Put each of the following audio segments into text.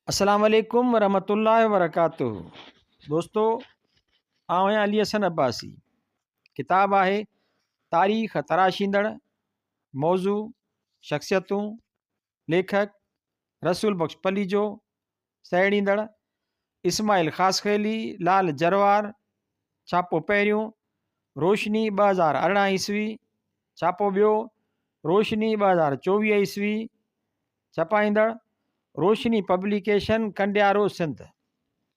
अस्सलाम वालेकुम रहमतुल्लाहि वबरकातुहू। दोस्तों, आउं आहियां अली हसन अब्बासी। किताब आहे तारीख़ तराशींदड़। मौज़ू शख़्सियतूं। लेखक रसूल बख्श पलीजो। सहेड़ींदड़ इस्माइल ख़ासख़ेली लाल जरवार। छापो पहिरियों रोशनी 2018 ईस्वी। छापो ॿियो रोशनी 2024 ईस्वी। छपाईंदड़ रोशनी पब्लिकेशन कंडियारो सिंध।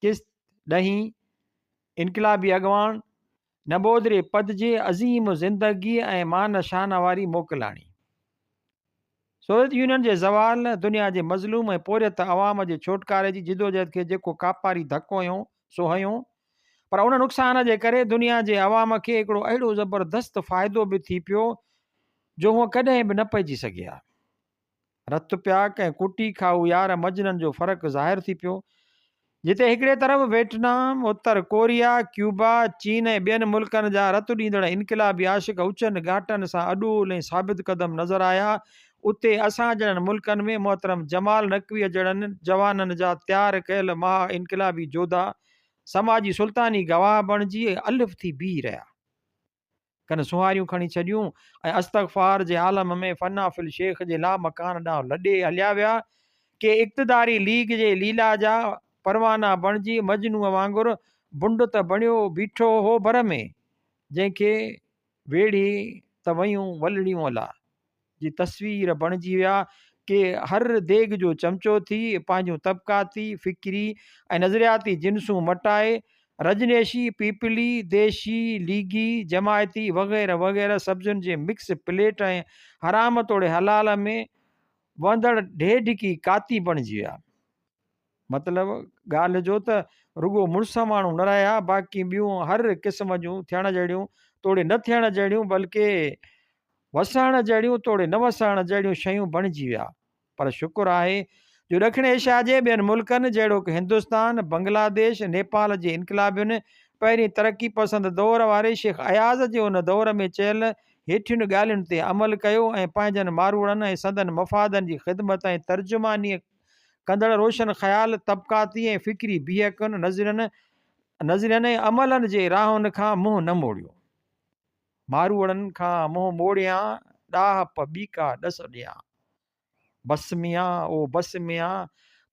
किस्त 10। इनकलाबी अॻवान नबोदरे पद जे अज़ीम ज़िंदगी ऐं मान शान वारी मोकिलाणी। सोवियत यूनियन जे ज़वाल दुनिया जे मज़लूम ऐं पोरियत अवाम जे छोटकारे जी जिदोजहद खे जेको कापारी धको हुयो सो हयो, पर उन नुक़सान जे करे दुनिया जे अवाम खे हिकिड़ो अहिड़ो ज़बरदस्त फ़ाइदो बि थी पियो जो हूअ कॾहिं बि न पइजी सघिया। रत प्याक ऐं कुटी खाऊ यार मजननि जो फ़र्क़ु ज़ाहिर थी पियो। जिते हिकिड़े तरफ़ वियतनाम, उत्तर कोरिया, क्यूबा, चीन ऐं ॿियनि मुल्कनि जा रतु ॾींदड़ इनकलाबी आशिक उचनि घाटनि सां अॾूल ऐं साबित क़दम नज़र आया, उते असां जहिड़नि मुल्कनि में मोहतरम जमाल नक़वीअ जहिड़नि जवाननि जा तयारु कयल महा इनकलाबी जोधा समाजी सुल्तानी गवाह बणिजी अलिफ थी बीह रहिया। कन सुहारियूं खणी छॾियूं ऐं अस्तगफ़ार जे आलम में फनाफिल शेख जे ला मकान ॾांहुं लॾे हलिया विया के इक़्तिदारी लीग जे लीला जा परवाना बणिजी मजनूअ वांगुरु बुंड त बणियो बीठो हो भर में, जंहिंखे वेड़ी त वयूं वलड़ियूं अला जी तस्वीर बणिजी विया के हर देग जो चमचो थी पंहिंजूं तबक़ाती फ़िक्री ऐं नज़रियाती जिन्सूं मटाए रजनेशी, पीपली, देशी, लीगी, जमायती वग़ैरह वग़ैरह सब्ज़ियुनि जे मिक्स प्लेट ऐं हराम तोड़े हलाल में वंदड़ ढेढ की काती बणिजी विया। मतिलबु ॻाल्हि जो त रुॻो मुड़ुस माण्हू न रहिया, बाक़ी ॿियूं हर क़िस्म जूं थियण जहिड़ियूं तोड़े न थियण जहिड़ियूं, बल्कि वसण जहिड़ियूं तोड़े न वसण जहिड़ियूं शयूं बणिजी विया। पर शुक्र आहे जो ॾखिण एशिया जे ॿियनि मुल्कनि जहिड़ो कि हिंदुस्तान, बांग्लादेश, नेपाल जे इनकलाबियुनि पहिरीं तरक़ी पसंद दौर वारे शेख अयाज़ जे उन दौर में चयल हेठियुनि ॻाल्हियुनि ते अमल कयो ऐं पंहिंजनि मारूड़नि ऐं संदनि मफ़ादनि जी ख़िदमत ऐं तर्जुमानी कंदड़ रोशन ख़्याल तबक़ाती ऐं फ़िक्री बीहकनि नज़रियनि ऐं अमलनि जे राहुनि खां मुंहुं न मोड़ियो। मारूड़नि खां मुंहुं मोड़ियां ॾाह पबीका ॾस ॾियां, बस मियां ओ बस मियां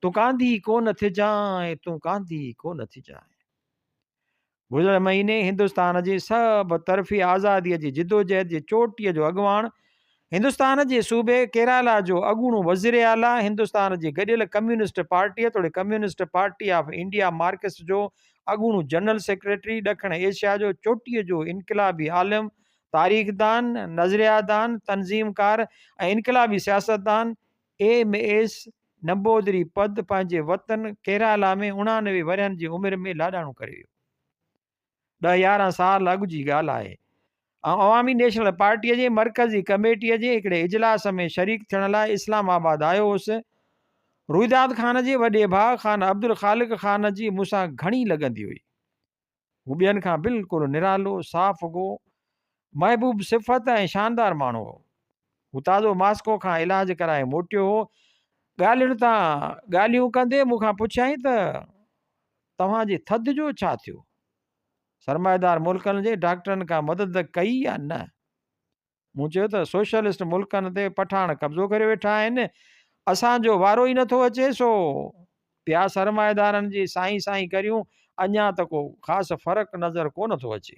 तूं कांधी कोन थिजांइ, तूं कांधी कोन थिजांइ। गुज़िरियल महीने हिंदुस्तान जी सब तरफ़ी आज़ादीअ जी जिदोजहद जे चोटीअ जो अॻवान हिंदुस्तान जे सूबे केरला जो अॻूणो वज़ीर आला, हिंदुस्तान जी गॾियल कम्यूनिस्ट पार्टीअ तोड़े communist party of India Marxist जो अॻूणो जनरल सेक्रेटरी, ॾखिण एशिया जो चोटीअ जो इनकलाबी आलिम, तारीख़दान, नज़रियादान, तंज़ीमकार ऐं इनकलाबी सियासतदान MS नंबोदरी पद पंहिंजे वतन केरला में 89 वरनि जी उमिरि में लाॾाणो करे वियो। 10-11 साल अॻु जी ॻाल्हि आहे ऐं अवामी नेशनल पार्टीअ जे मरकज़ी कमेटीअ जे हिकिड़े इजलास में शरीक थियण लाइ इस्लामाबाद आयो हुउसि। रुईदाद ख़ान जे वॾे भाउ ख़ान अब्दुल ख़ालिक ख़ान जी मूंसां घणी लॻंदी हुई। हू ॿियनि खां बिल्कुलु निरालो, साफ़ गो, महबूब सिफ़त ऐं शानदार माण्हू हो। हू ताज़ो मास्को खां इलाज कराए मोटियो हो। ॻाल्हियूं कंदे मूंखां पुछियईं त तव्हांजे थधि जो छा थियो? सरमाएदार मुल्कनि जे डॉक्टरनि खां मदद कई या न? मूं चयो त सोशलिस्ट मुल्कनि ते पठान कब्ज़ो करे वेठा आहिनि, असांजो वारो ई नथो अचे, सो पिया सरमाएदारनि जी साईं साईं करियूं, अञा त को ख़ासि फ़र्क़ु नज़र कोन थो अचे।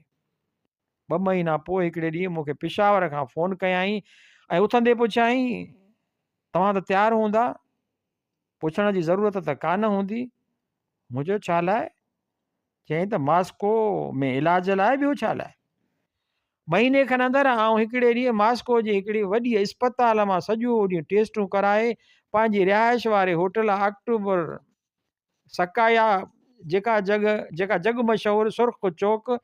2 महीना पोइ हिकिड़े ॾींहुं मूंखे पिशावर खां फ़ोन कयाई ऐं उथंदे पुछियाईं तव्हां त तयारु हूंदा, पुछण जी ज़रूरत त कान हूंदी। मूं चयो छा लाइ? चयईं त मास्को में इलाज लाइ, ॿियो छा लाइ? महीने खनि अंदरि आउं हिकिड़े ॾींहुं मास्को जी हिकिड़ी वॾी इस्पताल मां सॼो ॾींहुं टेस्टूं कराए पंहिंजी रिहाइश वारे होटल अक्टूबर सकाया जेका जग मशहूरु सुर्ख चौक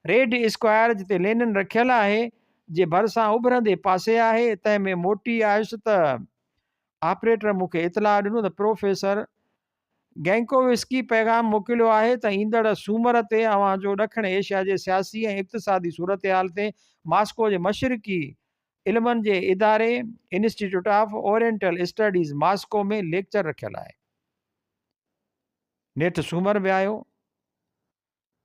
रेड स्क्वायर जिते लेनिन रखियल आहे जे भरिसां उभरंदे पासे आहे, तंहिं में मोटी आयुसि त ऑपरेटर मूंखे इतलाह ॾिनो त प्रोफेसर गैंकोविस्की पैगाम मोकिलियो आहे त ईंदड़ सूमर ते अव्हां जो ॾखिण एशिया जे सियासी ऐं इक़्तिसादी सूरत हाल ते मास्को जे मशरिक़ी इल्मनि जे इदारे institute of oriental studies Moscow में लेक्चर रखियल आहे। नेठि सूमर बि आयो।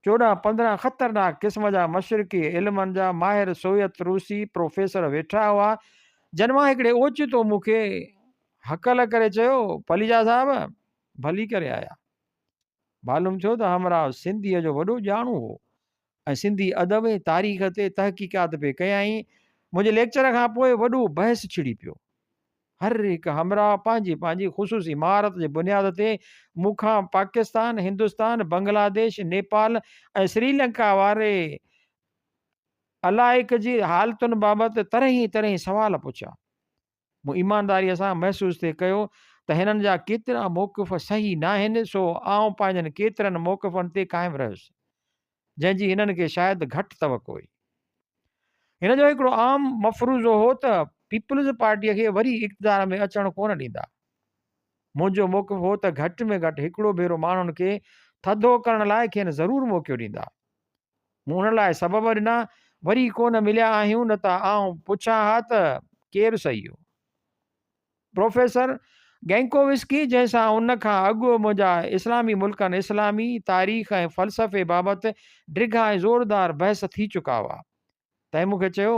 14-15 ख़तरनाक क़िस्म जा मशरिक़ी इल्मनि जा माहिर सोवियत रूसी प्रोफेसर वेठा हुआ। जन मां हिकिड़े ओचितो मूंखे हकल करे चयो, पलीजा साहब भली करे आया। मालूम थियो त हमराह सिंधीअ जो वॾो ॼाणू हो ऐं सिंधी अदब ऐं तारीख़ ते तहक़ीक़ात पे कयाई। मुंहिंजे लेक्चर खां पोइ वॾो बहस छिड़ी पियो। हर हिकु हमराह पंहिंजी पंहिंजी ख़ुसूसी महारत जे बुनियाद ते मूंखां पाकिस्तान, हिंदुस्तान, बांग्लादेश, नेपाल ऐं श्रीलंका वारे अलाइक़ जी हालतुनि बाबति तरह तरह सवाल पुछिया। मूं ईमानदारीअ सां महसूसु थिए कयो त हिननि जा केतिरा मौक़िफ़ सही न आहिनि, सो आउं पंहिंजनि केतिरनि मौक़िफ़नि ते क़ाइमु रहियुसि जंहिंजी हिननि खे शायदि घटि तवको हुई। हिन जो हिकिड़ो आम मफ़रूज़ो हो त पीपल्स पार्टीअ खे वरी इक़्तिदार में अचणु कोन ॾींदा। मुंहिंजो मौक़िफ़ हो त घटि में घटि हिकिड़ो भेरो माण्हुनि खे थधो करण लाइ खेनि ज़रूरु मौक़ो ॾींदा। मूं हुन लाइ सबब ॾिना, वरी कोन मिलिया आहियूं, न त आउं पुछां हा त केरु सही हो। प्रोफेसर गैंकोविस्की, जंहिंसां उन खां अॻु मुंहिंजा इस्लामी मुल्कनि इस्लामी तारीख़ ऐं फ़लसफ़े बाबति ड्रिघा ऐं ज़ोरदार बहस थी चुका हुआ, तंहिं मूंखे चयो,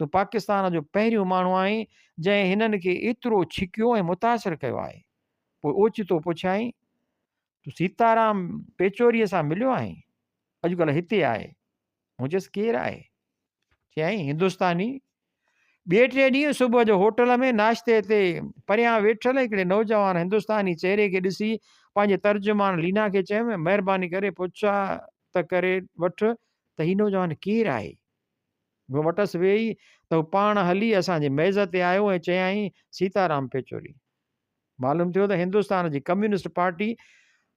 तूं पाकिस्तान जो पहिरियों माण्हू आहीं जंहिं हिननि खे एतिरो छिकियो ऐं मुतासिर कयो आहे। पोइ ओचितो पुछियईं, तूं सीताराम पेचोरीअ सां मिलियो आहीं? अॼुकल्ह हिते आहे। मूं चयुसि, केरु आहे? चयईं, हिंदुस्तानी। ॿिए टे ॾींहं सुबुह जो होटल में नाश्ते ते परियां वेठल हिकिड़े नौजवान हिंदुस्तानी चेहरे खे ॾिसी पंहिंजे तर्जुमान लीना खे चयुमि, महिरबानी करे पुछा त करे वठि त हीउ नौजवान केरु आहे। वो वटसि वेही त हू पाण हली असांजे मेज़ ते आयो ऐं चयाईं, सीताराम पेचोरी। मालूम थियो त हिंदुस्तान जी कम्यूनिस्ट पार्टी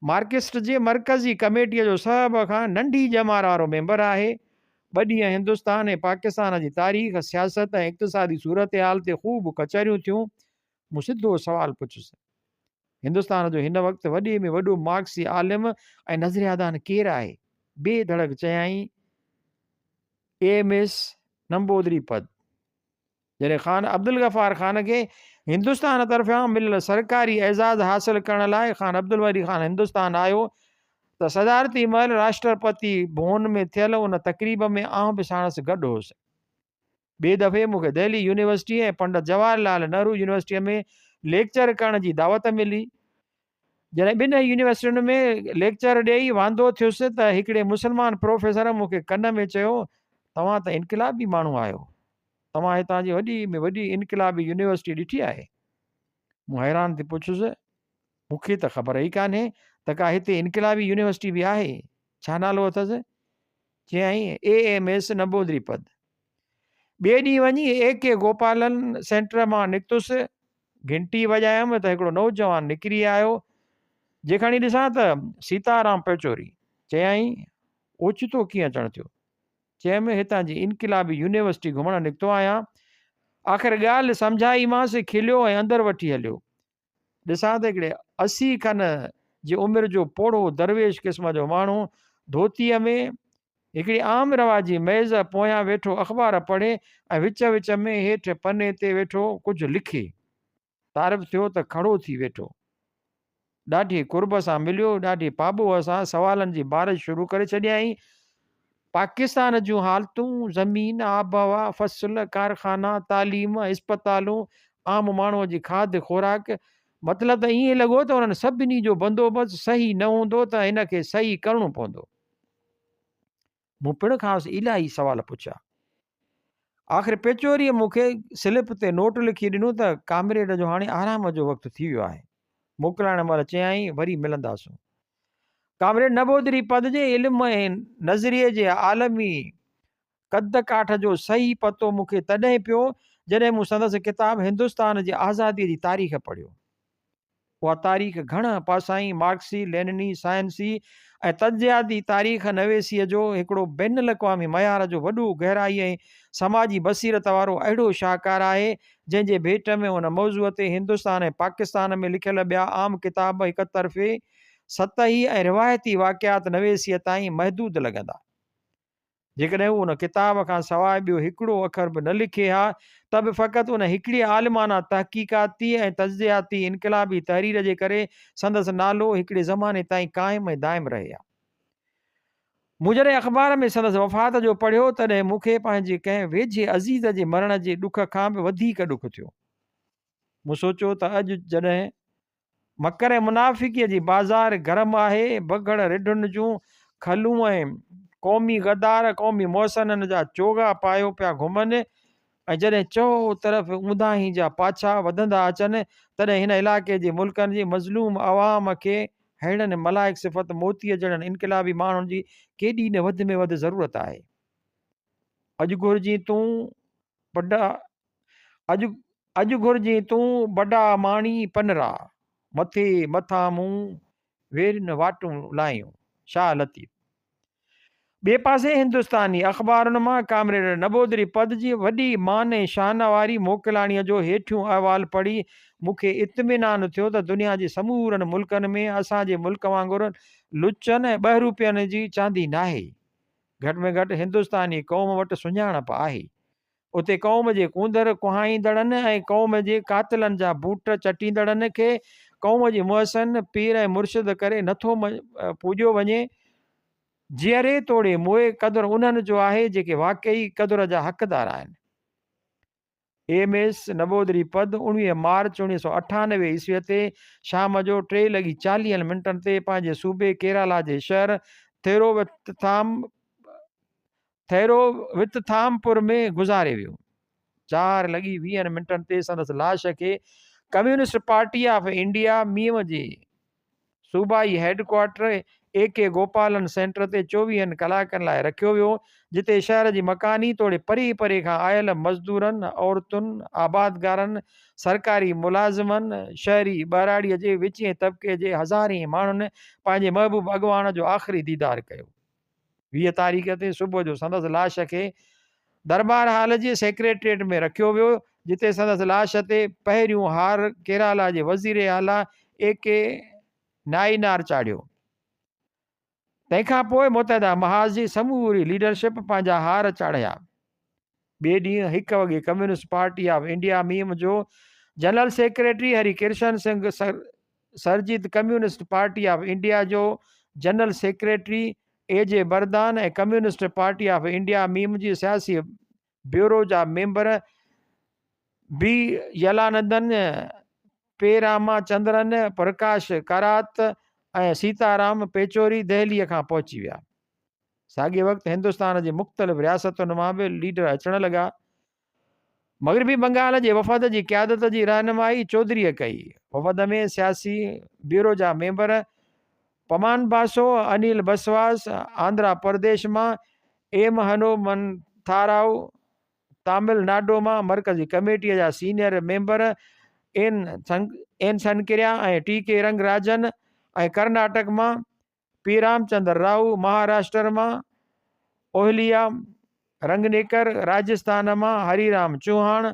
मार्क्सिस्ट जे मरकज़ी कमेटीअ जो सभ खां नंढी ॼमार वारो मेंबर आहे। 2 ॾींहं हिंदुस्तान ऐं पाकिस्तान जी तारीख़, सियासत ऐं इक़्तिसादी सूरत हाल ते ख़ूब कचहरियूं थियूं। मूं सिधो सवाल पुछुसि, हिंदुस्तान जो हिन वक़्तु वॾे में वॾो मार्क्सी आलिम ऐं नज़रियादान केरु आहे? बेधड़क चयाईं, AMS नंबूदरी पद। जॾहिं ख़ान अब्दुल गफ़ार ख़ान खे हिंदुस्तान तरफ़ियां मिलियल सरकारी एज़ाज़ हासिल करण लाइ ख़ान अब्दुल वली ख़ान हिंदुस्तान आयो त सदारती महल राष्ट्रपति भवन में थियल उन तक़रीब में आउं बि साणुसि गॾु हुउसि। ॿिए दफ़े मूंखे दिल्ली यूनिवर्सिटी ऐं पंडित जवाहरलाल नेहरू यूनिवर्सिटीअ में लेक्चर करण जी दावत मिली। जॾहिं 2 यूनिवर्सिटियुनि में लेक्चर ॾेई वांदो थियुसि त हिकिड़े मुस्लमान प्रोफेसर मूंखे कन में चयो, तव्हां त इनक़िलाबी माण्हू आहियो, तव्हां हितां जी वॾी में वॾी इनक़िलाबी यूनिवर्सिटी ॾिठी आहे? मूं हैरान थी पुछुसि, मूंखे त ख़बर ई कान्हे त का हिते इनक़िलाबी यूनिवर्सिटी बि आहे, छा नालो अथसि? चयाईं, AMS नंबूदरी पद। ॿिए ॾींहुं वञी AK गोपालन सेंटर मां निकितुसि। घंटी वॼायमि त हिकिड़ो नौजवान निकिरी आयो, जेखणी ॾिसां त सीताराम पेचोरी। चयाईं, ओचितो कीअं अचणु थियो? चयमि, हितां जी इनक़िलाबी यूनिवर्सिटी घुमणु निकितो आहियां। आख़िर ॻाल्हि सम्झाईमांसि, खिलियो ऐं अंदरि वठी हलियो। ॾिसां त हिकिड़े 80 खन जी उमिरि जो पोड़ो दरवेश क़िस्म जो माण्हू धोतीअ में हिकिड़ी आम रवाजी मेज़ पोयां वेठो अख़बार पढ़े ऐं विच विच में हेठि पने ते वेठो कुझु लिखे। तारिफ़ थियो त खड़ो थी वेठो, ॾाढी कुर्ब सां मिलियो, ॾाढी पाबूअ सां सवालनि जी बारिश शुरू करे छॾियईं। पाकिस्तान जूं हालतूं, ज़मीन, आबहवा, फ़सुल, कारखाना, तालीम, इस्पतालूं, आम माण्हूअ जी खाध खुराक, मतिलबु त ईअं लॻो त उन्हनि सभिनी जो बंदोबस्तु सही न हूंदो त हिन खे सही करिणो पवंदो। मूं पिण खांसि इलाही सवाल पुछिया। आख़िर पेचोरीअ मूंखे स्लिप ते नोट लिखी ॾिनो त कामरेड जो हाणे आराम जो वक़्तु थी वियो आहे। मोकिलाइण महिल चयाईं, वरी मिलंदासूं। कामरेड नंबूदरी पद जे इल्म ऐं नज़रिए जे आलमी कद काठ जो सही पतो मूंखे तॾहिं पियो जॾहिं मूं संदसि किताब हिंदुस्तान जी आज़ादीअ जी तारीख़ पढ़ियो। उहा तारीख़ घणा पासाई मार्क्सी, लेनिनी, साइंसी ऐं तजियाती तारीख़ नवेसीअ जो हिकिड़ो बैन अल-अक़वामी मयार जो वॾो गहराई ऐं समाजी बसीरत वारो अहिड़ो शाहकार आहे, जंहिंजे भेट में उन मौज़ूअ ते हिंदुस्तान ऐं पाकिस्तान में लिखियल ॿिया आम किताब हिक तरफ़े सतही ऐं रिवायती वाक़ियात नवेसीअ ताईं महदूद लॻंदा। जेकॾहिं उन किताब खां सवाइ ॿियो हिकिड़ो अखर बि न लिखे हा त बि फ़क़ति उन हिकिड़ी आलिमाना तहक़ीक़ाती ऐं तज़ियाती इनक़लाबी तहरीर जे करे संदसि नालो हिकिड़े ज़माने ताईं क़ाइमु ऐं दाइमु रहे हा। मूं जॾहिं अख़बार में संदसि वफ़ात जो पढ़ियो तॾहिं मूंखे पंहिंजे कंहिं वेझे अज़ीज़ जे मरण जे ॾुख खां बि वधीक ॾुखु थियो। मूं सोचियो त अॼु जॾहिं मकर ऐं मुनाफ़िकीअ जी बाज़ार गरम आहे, बगड़ रिढुनि जूं खलूं ऐं क़ौमी गद्दार क़ौमी मौसननि जा चोगा पायो पिया घुमनि ऐं जॾहिं चओ तरफ़ ऊंदाही जा पाछा वधंदा अचनि तॾहिं हिन इलाइक़े जे मुल्कनि जी मज़लूम अवाम खे अहिड़नि मलाइक सिफ़त मोतीअ जहिड़नि इनक़लाबी माण्हुनि जी केॾी न वधि में वधि ज़रूरत आहे। अॼु घुरिजी तूं वॾा अॼु घुरिजी तूं वॾा माणी पनरा मथे मथां मूं वेर न वाटूं लायूं। शाह लतीफ़। ॿिए पासे हिंदुस्तानी अख़बारुनि मां कामरेड नबोदरी पद जी वॾी मान ऐं शान वारी मोकिलाणीअ जो हेठियों अहवालु पढ़ी मूंखे इत्मिनान थियो त दुनिया जे समूरनि मुल्कनि में असांजे मुल्क वांगुरु लुचनि ऐं ॿहरूपियनि जी चांदी नाहे। घटि में घटि हिंदुस्तानी क़ौम वटि सुञाणप आहे। उते क़ौम जे कूंदर कुहाईंदड़नि ऐं क़ौम जे कातिलनि जा बूट चटींदड़नि खे क़ौम जी मुहसन पीर ऐं मुर्शिद करे नथो पूॼियो वञे। जीअरे तोड़े मोए क़दुरु उन्हनि जो आहे जेके वाक़ई क़दुर जा हक़दार आहिनि। एम.एस. नबोदरी पद 19 मार्च 1998 ईस्वीअ ते शाम जो 3:40 ते पंहिंजे सूबे केरला जे शहर थेरोवितथामपुर में गुज़ारे वियो। 4:20 ते संदसि लाश खे कम्यूनिस्ट पार्टी ऑफ इंडिया मीम जे सूबाई हेडक्वार्टर A.K. गोपालन सेंटर ते 24 कलाकनि लाइ रखियो वियो, जिते शहर जी मकानी तोड़े परे परे खां आयल मज़दूरनि, औरतुनि, आबादगारनि, सरकारी मुलाज़िमनि, शहरी बहिराड़ीअ जे विचें तबिके जे हज़ारे माण्हुनि पंहिंजे महबूब अॻवान जो आख़िरी दीदार कयो। 20 तारीख़ ते सुबुह जो संदसि लाश खे दरबार हाल जे सेक्रेटरिएट में रखियो वियो, जिते संदसि लाश ते पहिरियों हार केरला जे वज़ीर आला A.K. नायनार चाढ़ियो। तंहिंखां पोइ मुतहदा महाज जी समूरी लीडरशिप पंहिंजा हार चाढ़िया। ॿिए ॾींहुं 1 वॻे कम्यूनिस्ट पार्टी ऑफ इंडिया मीम जो general secretary Hari Kishan Singh Surjeet communist party of India जो जनरल सेक्रेटरी A.J. बरदान ऐं कम्यूनिस्ट पार्टी ऑफ इंडिया मीम जी सियासी ब्यूरो जा मेंबर B. यलानंदन, पेरामाचंद्रन, प्रकाश करात ऐं सीताराम पेचोरी दहलीअ खां पहुची विया। साॻिए वक़्तु हिंदुस्तान जी मुख़्तलिफ़ रियासतुनि मां बि लीडर अचण लॻा। मग़रबी बंगाल जे वफ़द जी क़यादत जी रहनुमाई चौधरीअ कई। वफ़द में सियासी ब्यूरो जा मेंबर पमान बासो, अनिल बसवास, आंध्रा प्रदेश मां एम हनुमंथाराव, तमिलनाडु मां मरकज़ी कमेटीअ जा सीनियर मेंबर एन सनकिरिया ऐं T.K. रंगराजन ऐं कर्नाटक मां पी रामचंद्र राव, महाराष्ट्र मां ओहलिया रंगनेकर, राजस्थान मां हरिराम चौहान,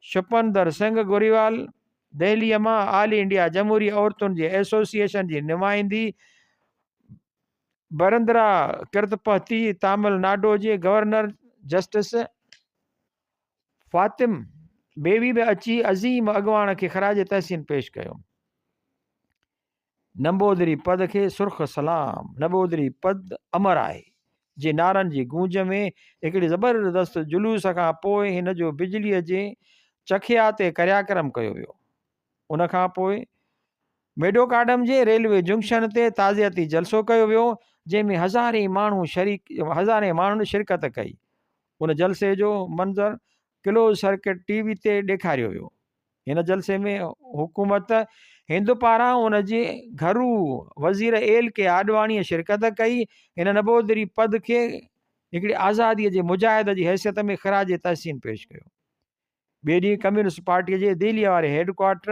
शुपंदर सिंह गोरीवाल, दिल्लीअ मां ऑल इंडिया जमहूरी औरतुनि जे एसोसिएशन जी नुमाइंदी बरंद्रा कृतपति, तमिलनाडु जे गवर्नर जस्टिस फातिम बेबी बि अची अज़ीम अॻवान खे ख़राज तहसीन पेश कयो। नबोदरी पद खे सुर्ख सलाम, नबोदरी पद अमर आहे जे नारनि जी गूंज में हिकिड़ी ज़बरदस्त जुलूस खां पोइ हिन जो बिजलीअ जे चखिया ते कर्याक्रम कयो वियो। उन खां पोइ मेडोकाडम जे रेलवे जंक्शन ते ताज़ियती जलसो कयो वियो, जंहिंमें हज़ारे माण्हुनि शिरकत कई। उन जलसे जो मंज़र क्लोज सर्किट TV ते ॾेखारियो वियो। हिन जलसे में हुकूमत हिंद पारां उन जे घरू वज़ीर A.K. आडवाणीअ शिरकत कई। हिन नबोदरी पद खे हिकिड़ी आज़ादीअ जे मुजाहिद जी हैसियत में ख़राज तहसीन पेश कयो। ॿिए ॾींहुं कम्यूनिस्ट पार्टीअ जे दिल्लीअ वारे हेडक्वार्टर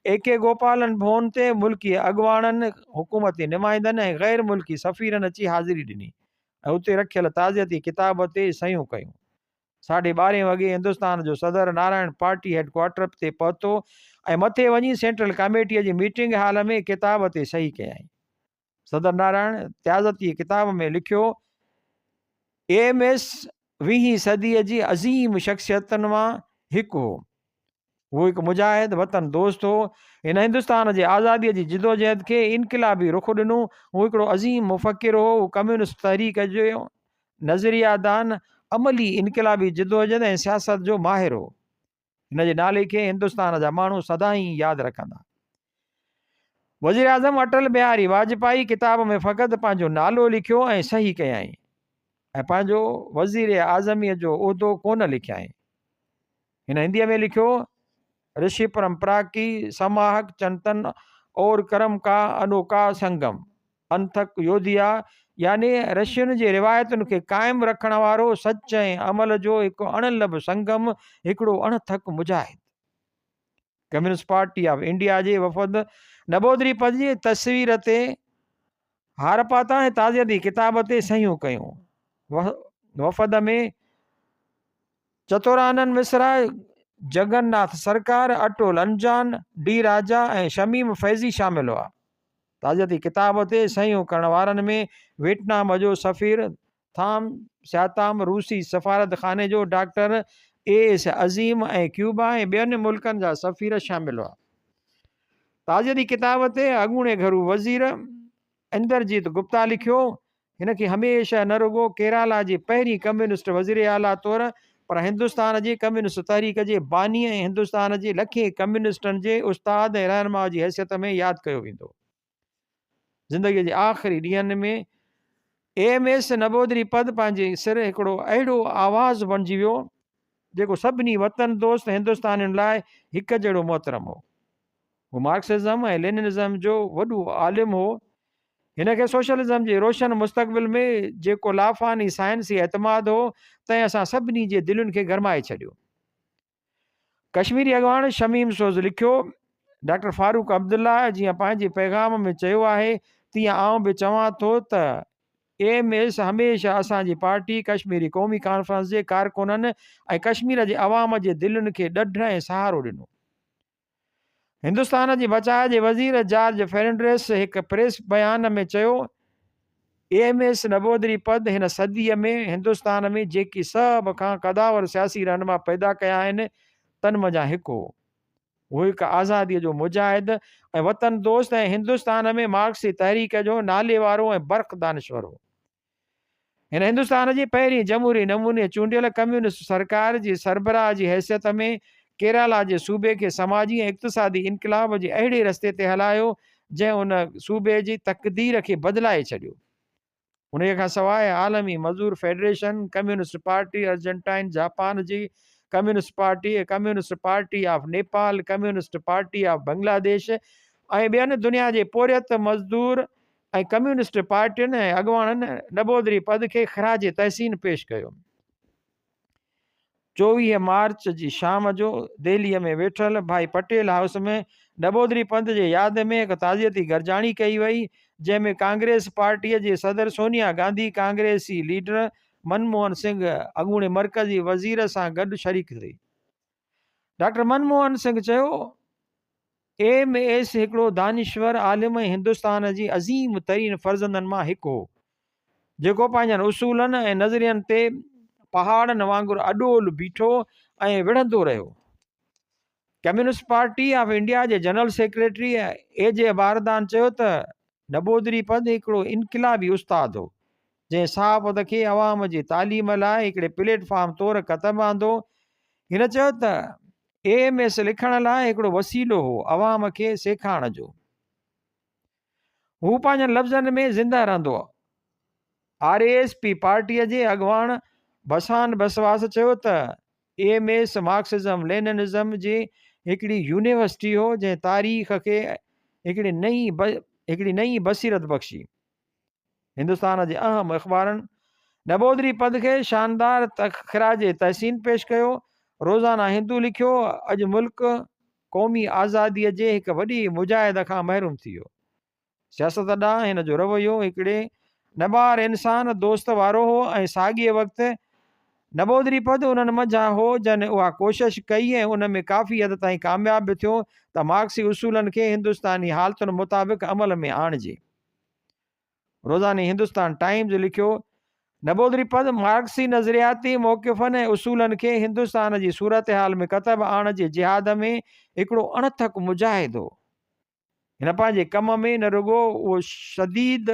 A.K. गोपालन भवन ते मुल्की अॻवाननि, हुकूमती नुमाइंदनि ऐं गैर मुल्की सफ़ीरनि अची हाज़िरी ॾिनी ऐं उते रखियल ताज़ियती किताब ते सयूं कयूं। 12:30 वॻे हिंदुस्तान जो सदर नारायण पार्टी हेडक्वार्टर ते पहुतो ऐं मथे वञी सेंट्रल कमेटीअ जी मीटिंग हाल में किताब ते सही कयई। सदर नारायण त्याज़ती किताब में लिखियो AMS 20वीं सदीअ जी अज़ीम शख़्सियतनि मां हिकु हो। वो हिकु मुजाहिद वतन दोस्त हो। हिन हिंदुस्तान जे आज़ादीअ जी जिदोजहद खे इनक़िलाबी रुख ॾिनो। हू हिकिड़ो अज़ीम मुफ़क्किर हो। हू कम्यूनिस्ट तहरीक जो नज़रियादान, अमली इनक़िलाबी जिदोजहद ऐं सियासत जो माहिर हो। हिन जे नाले खे हिंदुस्तान जा माण्हू सदाईं यादि रखंदा। वज़ीर आज़म अटल बिहारी वाजपेयी किताब में फ़क़ति पंहिंजो नालो लिखियो ऐं सही कयाईं, ऐं पंहिंजो वज़ीर आज़मीअ जो उहिदो कोन लिखियाईं। हिन हिंदीअ में लिखियो, ऋषि परंपरा की समाहक चंतन और कर्म का अनोखा संगम अंथक योधिया, यानी ऋषियुनि जे रिवायतुनि खे क़ाइमु रखण वारो सच ऐं अमल जो हिकु अणलभ संगम, हिकिड़ो अणथक मुजाहिद। कम्युनिस्ट पार्टी ऑफ इंडिया जे वफ़द नबोदरी पद जी तस्वीर ते हार पाता ऐं ताज़ियती किताब ते सहियूं कयूं। वफ़द में चतुरानंद मिश्रा, जगन्नाथ सरकार, अटोल अंजान, डी राजा ऐं शमीम फैज़ी शामिल हुआ। ताज़ियती किताब ते सहियूं करण वारनि में वियतनाम जो सफ़ीर थाम स्याताम, रूसी सफ़ारत खाने जो डॉक्टर AS अज़ीम ऐं क्यूबा ऐं ॿियनि मुल्कनि जा सफ़ीर शामिल हुआ। ताज़ियती किताब ते अॻूणे घरू वज़ीर इंद्रजीत गुप्ता लिखियो। हिन खे हमेशह न रुगो केरला जी पहिरीं कम्युनिस्ट वज़ीर आला तौरु, पर हिंदुस्तान जी कम्युनिस्ट तहरीक जे बानी ऐं हिंदुस्तान जे लखे कम्युनिस्टनि जे उस्ताद ऐं रहनुमा जी हैसियत में यादि कयो वेंदो। ज़िंदगीअ जे आख़िरी ॾींहंनि में AMS नबोदरी पद पंहिंजे सिर हिकिड़ो अहिड़ो आवाज़ु बणिजी वियो जेको सभिनी वतन दोस्त हिंदुस्तानियुनि लाइ हिकु जहिड़ो मोहतरम हो। हू मार्क्सिज़म ऐं लेनिनिज़म जो वॾो आलिम हो। हिन खे सोशलिज़म जे रोशन मुस्तक़बिल में जेको लाफ़ानी साइंसी एतमाद हो, तंहिं असां सभिनी जे दिलुनि खे गरमाए छॾियो। कश्मीरी अॻवान शमीम सोज़ लिखियो, डॉक्टर फारूक अब्दुल्ला जीअं पंहिंजे पैगाम में चयो आहे, तीअं आउं बि चवां थो त AMS हमेशह असांजी पार्टी कश्मीरी क़ौमी कॉन्फ्रेंस जे कारकुननि ऐं कश्मीर जे अवाम जे दिलुनि खे ॾढ ऐं सहारो ॾिनो। हिंदुस्तान जी बचाव जे वज़ीर जॉर्ज फर्नांडिस हिकु प्रेस बयान में चयो, AMS नबोदरी पद हिन सदीअ में हिंदुस्तान में जेकी सभ खां क़दावर सियासी रहनुमा पैदा कया आहिनि, तन मंझां हिकु हो। हू हिकु आज़ादीअ जो मुजाहिद ऐं वतन दोस्त ऐं हिंदुस्तान में मार्क्सी तहरीक जो नाले वारो ऐं बर्क़ दानिश्वर हो। हिन हिंदुस्तान जी पहिरीं जमहूरी नमूने चूंडियल कम्युनिस्ट सरकार जी सरबराह जी हैसियत में केरला जे सूबे खे समाजी ऐं इक़्तिसादी इनक़िलाब जे अहिड़े रस्ते ते हलायो जंहिं उन सूबे जी तक़दीर खे बदिलाए छॾियो। उन खां सवाइ आलमी मज़दूर federation, communist party Argentine Japan जी, communist party of Nepal, communist party of Bangladesh ऐं ॿियनि दुनिया जे पोरियत मज़दूर ऐं कम्युनिस्ट पार्टियुनि ऐं अॻवाननि नबोदरी पद खे ख़राज तहसीन पेश कयो। 24 मार्च जी शाम जो दिल्लीअ में वेठल भाई पटेल हाउस में नबोदरी पद जे यादि में हिकु ताज़ियती गरजाणी कई वई, जंहिंमें कांग्रेस पार्टीअ जे सदर सोनिया गांधी, कांग्रेसी लीडर मनमोहन सिंह अॻूणे मरकज़ी वज़ीर सां गॾु शरीक थी। डॉक्टर मनमोहन सिंह चयो, AMS हिकिड़ो दानिश्वर आलिम ऐं हिंदुस्तान जी अज़ीम तरीन फर्ज़ंदनि मां हिकु हो, जेको पंहिंजनि उसूलनि ऐं नज़रियनि ते पहाड़नि वांगुरु अॾोल बीठो ऐं विढ़ंदो रहियो। Communist party of India J general secretary AJ बारदान चयो त नबोदरी पद हिकिड़ो इनक़िलाबी उस्ताद हो, जंहिं साह पद खे अवाम जी तालीम लाइ हिकिड़े प्लेटफॉर्म तौरु क़दम आंदो। हिन चयो त AMS लिखण लाइ हिकिड़ो वसीलो हो अवाम खे सेखारण जो। हू पंहिंजनि लफ़्ज़नि में ज़िंदा रहंदो। RASP पार्टीअ जे अॻवान बसान बसवास चयो त AMS मार्क्सिज़म लेनिनिज़म जी हिकिड़ी यूनिवर्सिटी हो, जंहिं तारीख़ खे हिकिड़ी नई बसीरत बख़्शी। हिंदुस्तान जे अहम अख़बारनि नबोदरी पद खे शानदार ख़राज तहसीन पेश कयो। रोज़ाना हिंदू लिखियो, अॼु मुल्क क़ौमी आज़ादीअ जे हिकु वॾी मुजाहिद खां महरूम थी वियो। सियासत ॾांहुं हिन जो रवैयो हिकिड़े नबार इंसान दोस्त वारो हो ऐं साॻिए वक़्तु नबोदरी पद उन्हनि मंझां हो जन उहा कोशिशि कई ऐं उन में काफ़ी हद ताईं कामयाब बि थियो त मार्क्सी उसूलनि खे हिंदुस्तानी हालतुनि मुताबिक़ अमल में आणिजे। रोज़ानी हिंदुस्तान टाइम्स लिखियो, नबोदरी पद मार्क्सी नज़रियाती मौक़िफ़नि ऐं उसूलनि खे हिंदुस्तान जी सूरत हाल में कतब आणण जे जिहाद में हिकिड़ो अणथक मुजाहिद हो। हिन पंहिंजे कम में न रुॻो उहो शदीद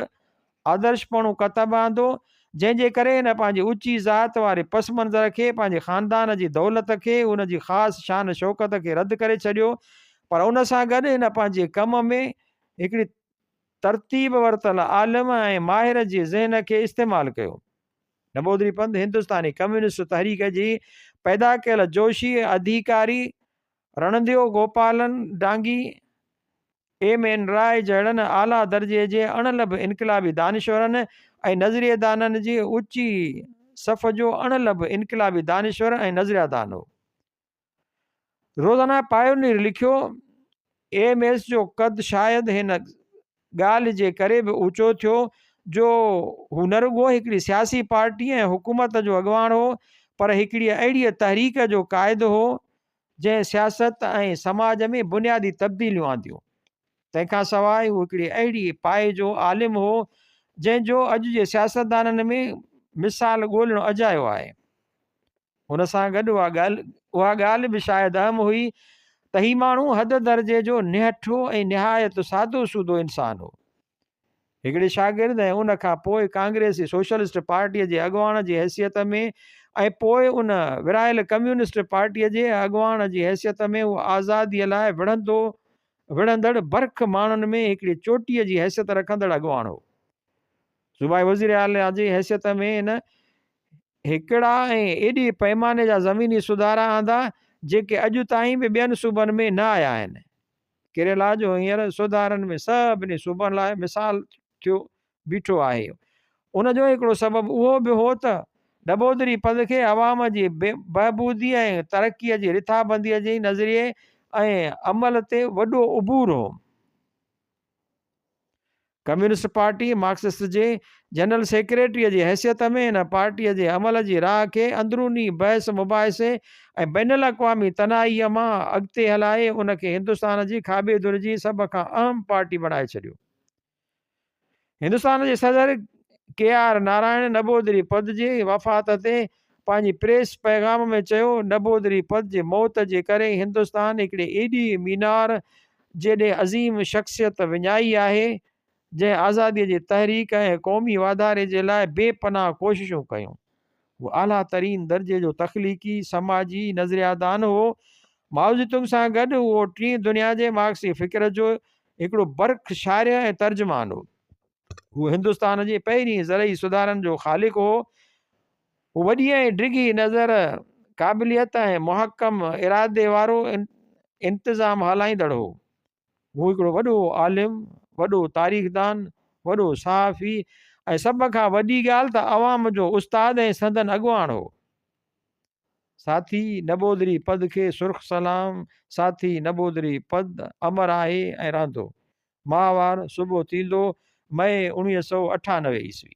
आदर्शपणो कतब आंदो, जंहिंजे करे हिन पंहिंजी ऊची ज़ात वारे पस मंज़र खे, पंहिंजे ख़ानदान जी दौलत खे, उन जी ख़ासि शान शौक़त खे रद्द करे छॾियो, पर उन सां गॾु हिन पंहिंजे कम में हिकिड़ी तरतीब वरितल आलिम ऐं माहिर जे ज़हन खे इस्तेमालु कयो। नबोदरी पंथ हिंदुस्तानी कम्युनिस्ट तहरीक जी पैदा कयल जोशी अधिकारी रणदेव गोपालन डांगी, एम.एन. राय जहिड़नि आला दर्जे जे अणलभ इनकलाबी दानिश्वरनि ऐं नज़रिएदाननि जी ऊची सफ़ जो अणलभ इनकलाबी दानिश्वर ऐं नज़रियादान हो। रोज़ाना पायोनीर लिखियो, एम.एस. जो कद शायदि हिन ॻाल्हि जे करे बि ऊचो थियो जो हू न रुॻो हिकिड़ी सियासी पार्टी ऐं हुकूमत जो अॻवान हो, पर हिकिड़ी अहिड़ी तहरीक जो क़ाइदु हो जंहिं सियासत ऐं समाज में बुनियादी तब्दीलियूं आंदियूं। तंहिंखां सवाइ हू हिकिड़ी अहिड़ी पाए जो आलिम हो जंहिंजो अॼु जे सियासतदाननि में मिसाल ॻोल्हणु अजायो आहे। हुन सां गॾु उहा ॻाल्हि बि शायदि अहम हुई त ही माण्हू हद दर्जे जो निहठो ऐं निहायत सादो सूदो इंसान हो। हिकिड़े शागिर्द ऐं उन खां पोइ कांग्रेसी सोशलिस्ट पार्टीअ जे अॻवान जी हैसियत में ऐं पोइ उन विरायल कम्युनिस्ट पार्टीअ जे अॻवान जी हैसियत में उहो आज़ादीअ लाइ विढ़ंदड़ बर्ख माण्हुनि में हिकिड़ी चोटीअ जी हैसियत रखंदड़ अॻवान हो। सूबाई वज़ीर आला जी हैसियत में हिन हिकिड़ा ऐं एॾे पैमाने जा ज़मीनी सुधारा आंदा जेके अॼु ताईं बि ॿियनि सूबनि में न आया आहिनि। केरला जो हींअर सुधारनि में सभिनी सूबनि लाइ मिसाल थियो बीठो आहे। उनजो हिकिड़ो सबबु उहो बि हो त नबोदरी पद खे अवाम जी बहबूदी ऐं तरक़ीअ जी रिथाबंदीअ जे नज़रिए ऐं अमल ते वॾो उबूर हो। कम्युनिस्ट पार्टी मार्क्सिस्ट जे जनरल सेक्रेटरीअ जी हैसियत में हिन पार्टीअ जे अमल जी राह खे अंदरूनी बहस मुबाहिसे ऐं बैनुल अक़वामी तनाईअ मां अॻिते हलाए उनखे हिंदुस्तान जी खाॿे धुर जी सभ खां अहम पार्टी बणाए छॾियो। हिंदुस्तान जे सदर के.आर. नारायण नबोदरी पद जे वफ़ात ते पंहिंजी प्रेस पैगाम में चयो, नबोदरी पद जे मौत जे करे हिंदुस्तान हिकिड़े एॾी मीनार जेॾे अज़ीम शख़्सियत विञाई आहे जंहिं आज़ादीअ जी तहरीक ऐं क़ौमी वाधारे जे लाइ बेपनाह कोशिशूं कयूं। उहो आला तरीन दर्जे जो तख़लीक़ी समाजी नज़रियादान हो। माओज़ेतुंग सां गॾु उहो टीं दुनिया जे मार्क्सी फ़िक्र जो हिकिड़ो बर्ख शाइर ऐं तर्जुमान हो। हू हिंदुस्तान जे पहिरीं ज़रई सुधारनि जो ख़ालिक़ हो। हू वॾी ऐं डिघी नज़र, क़ाबिलियत ऐं मुहकम इरादे वारो इंतिज़ाम हलाईंदड़ हो। हू हिकिड़ो वॾो आलिम, वॾो तारीख़दान, वॾो सहाफ़ी ऐं सभ खां वॾी ॻाल्हि त अवाम जो उस्ताद ऐं संदन अॻवान हो। साथी नबोदरी पद खे सुर्ख़ सलाम। साथी नबोदरी पद अमर आहे ऐं रहंदो। माहवार सुबुह थींदो मई 1998 ईस्वी।